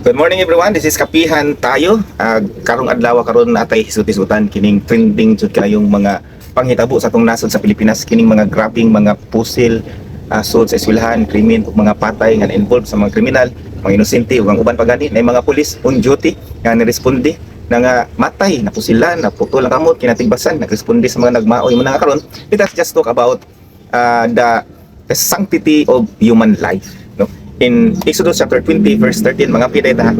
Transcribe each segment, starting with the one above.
Good morning everyone, this is Kapihan tayo. Karong adlaw karon natay hisut-hisutan kining trending jud kayong mga panghitabo sa atong nasod sa Pilipinas, kining mga grabbing mga pusil, assault sa eskwelahan, krimen ug mga patay nga involved sa mga kriminal, mga inosente ug ang uban pa gani na mga pulis on duty nga niresponde na nga matay, napusilan, naputol ang kamot, kinatigbasan, nagresponde sa mga nagmaoy mo nga karon. Let us just talk about the sanctity of human life. No? In Exodus chapter 20 verse 13 mga pineda,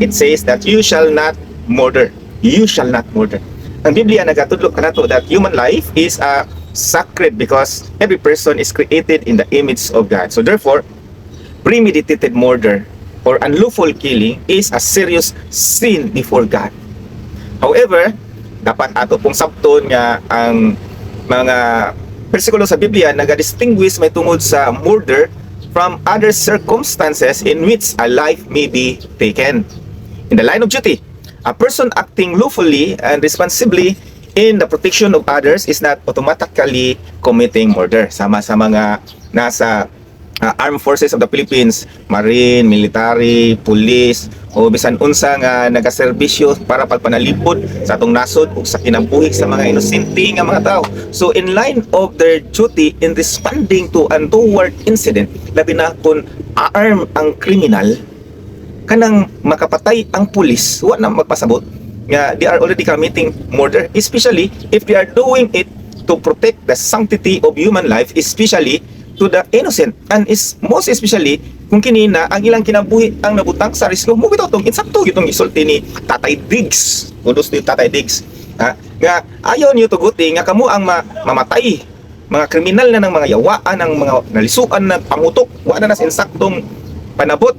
it says that you shall not murder. You shall not murder. Ang Biblia nagatudlo kanato that human life is sacred because every person is created in the image of God. So therefore, premeditated murder or unlawful killing is a serious sin before God. However, dapat ato pong sabton nga ang mga bersikulo sa Biblia naga-distinguish may tungod sa murder from other circumstances in which a life may be taken. In the line of duty, a person acting lawfully and responsibly in the protection of others is not automatically committing murder. Sama sa mga nasa armed forces of the Philippines, marine, military, police, o bisan unsa nga nagaserbisyo para pagpanalipod sa atong nasod ug sa kinabuhi sa mga inosente nga mga tao. So in line of their duty in responding to untoward incident, labi na kung arm ang kriminal, kanang makapatay ang pulis, wa na magpasabot nga they are already committing murder, especially if they are doing it to protect the sanctity of human life, especially to the innocent, and is most especially kung kinina ang ilang kinabuhi ang nabutang sa risko mo bitaw tong insakto gitong isulti ni Tatay Diggs, kudos ni Tatay Diggs, nga ayaw niyo tuguti nga kamo ang mamatay mga kriminal na ng mga yawaan, ng mga nalisuan na pangutok, wa na sa insaktong panabot.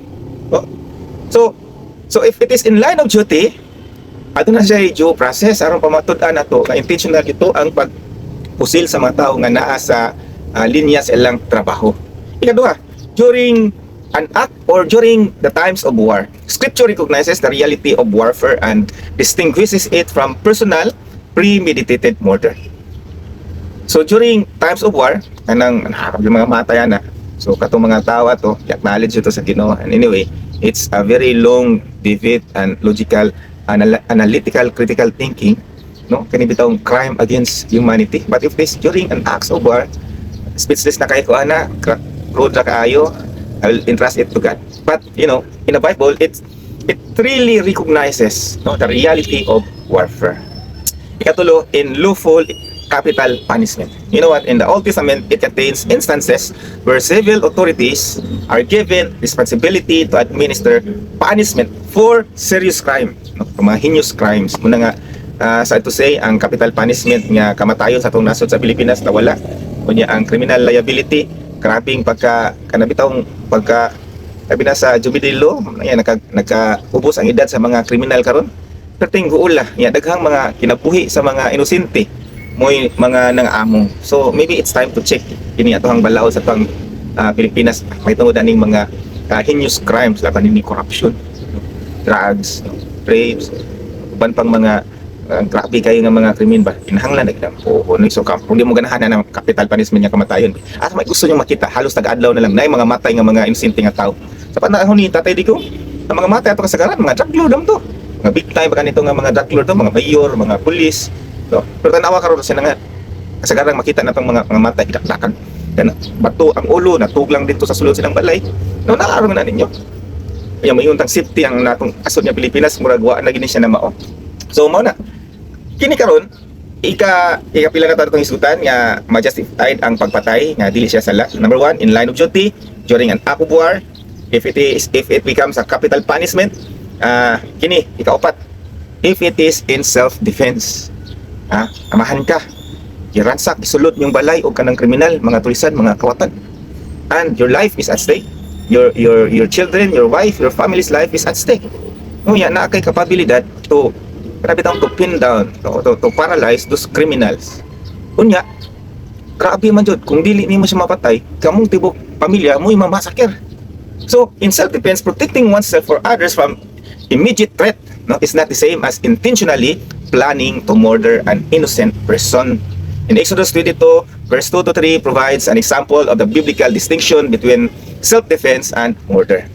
So if it is in line of duty, ato na siya due process aron pamatud-an nato nga intentional ito ang pagpusil sa mga tao nga naa sa linya sa ilang trabaho. Ikaduha, during an act or during the times of war, Scripture recognizes the reality of warfare and distinguishes it from personal, premeditated murder. So during times of war, anang mga matayan na. So katong mga tao ato, acknowledge ito sa Ginoo. And anyway, it's a very long debate and logical, analytical, critical thinking, no? Kani bitawng crime against humanity. But if this during an acts of war, speechless na kayo ko ana, road na kaayo, I will entrust it to God. But you know, in the Bible, it really recognizes, no, the reality of warfare. Ikatulo, in lawful capital punishment. You know what? In the Old Testament, it contains instances where civil authorities are given responsibility to administer punishment for serious crime, no? Mga heinous crimes. Muna nga, sa to say, ang capital punishment nga kamatayon sa itong nasod sa Pilipinas na wala. Kunya ang criminal liability, grabing kanabitawng pagka sabi na sa juvenile law, ayan, nagkaubos ang edad sa mga kriminal karon. Perting guula, yan, daghang mga kinabuhi sa mga inosente, mo'y mga nangaamong. So maybe it's time to check kini atohang balaod sa pang Pilipinas. May tungod aning mga heinous crimes, laban ni corruption, drugs, rapes, uban pang mga grabe kayo nga mga krimen ba, kinahanglan na gidampo o so kung di mo ganahan ng capital punishment nga kamatayon, at may gusto nyo makita halos tag-adlaw na lang na mga matay nga mga inosente nga tao sa panahon ni Tatay Digong. Ang mga matay ato kasagaran mga drug lord to, mga big time ba kanito nga mga drug lord to, mga mayor, mga pulis, no? Pero tanawa karon sila nga kasagaran makita natong mga matay gidaklakan dan bato ang ulo natuglang dito sa sulod silang balay, no, naaraw na ninyo ay may untang safety ang natong asod nga Pilipinas, murag wa na gini siya na mao. So mao na kini karon ikapila na tayo itong isutan nga ma-justified ang pagpatay nga dili siya sala. Number 1, in line of duty during an act of war. If it becomes a capital punishment, kini ikaupat, if it is in self-defense, amahan ka, giransak, isulod yung balay o kanang kriminal, mga tulisan, mga kawatan, and your life is at stake, your children, your wife, your family's life is at stake. Ngunya na kay kapabilidad to grabe tang to pin down, to paralyze those criminals. Unya, grabe man jud kung dili nimo siya mapatay, kamong tibok pamilya mo mamasakir. So, in self-defense, protecting oneself or others from immediate threat, no, is not the same as intentionally planning to murder an innocent person. In Exodus 22, verse 2 to 3 provides an example of the biblical distinction between self-defense and murder.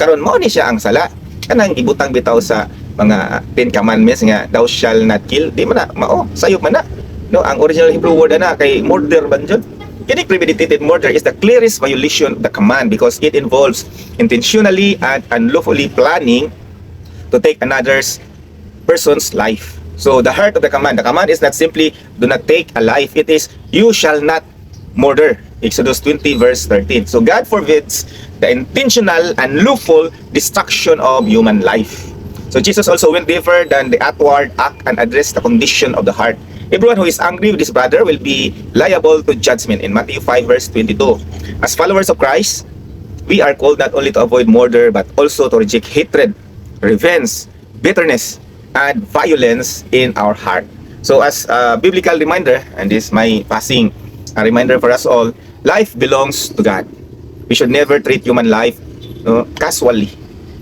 Karon mo ni siya ang sala. kanang gibutang bitaw sa mga Ten Commandments nga thou shall not kill, di man na mao, sayop man na. No, ang original Hebrew word ana kay murder man jud. Kini premeditated murder is the clearest violation of the command because it involves intentionally and unlawfully planning to take another's person's life. So the heart of the command is not simply do not take a life, it is you shall not murder. Exodus 20 verse 13. So God forbids the intentional and lawful destruction of human life. So Jesus also went deeper than the outward act and addressed the condition of the heart. Everyone who is angry with his brother will be liable to judgment in Matthew 5 verse 22. As followers of Christ, we are called not only to avoid murder but also to reject hatred, revenge, bitterness, and violence in our heart. So as a biblical reminder, and this is my passing a reminder for us all, life belongs to God. We should never treat human life casually.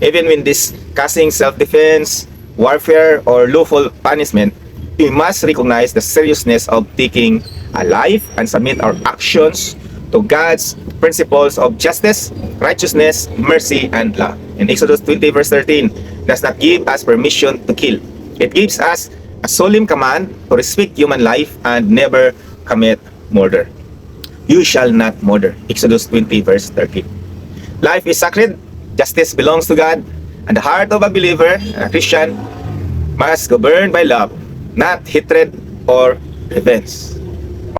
Even when discussing self-defense, warfare, or lawful punishment, we must recognize the seriousness of taking a life and submit our actions to God's principles of justice, righteousness, mercy, and love. In Exodus 20 verse 13, does not give us permission to kill. It gives us a solemn command to respect human life and never commit murder. You shall not murder. Exodus 20 verse 13. Life is sacred, justice belongs to God, and the heart of a believer, a Christian, must govern by love, not hatred or revenge.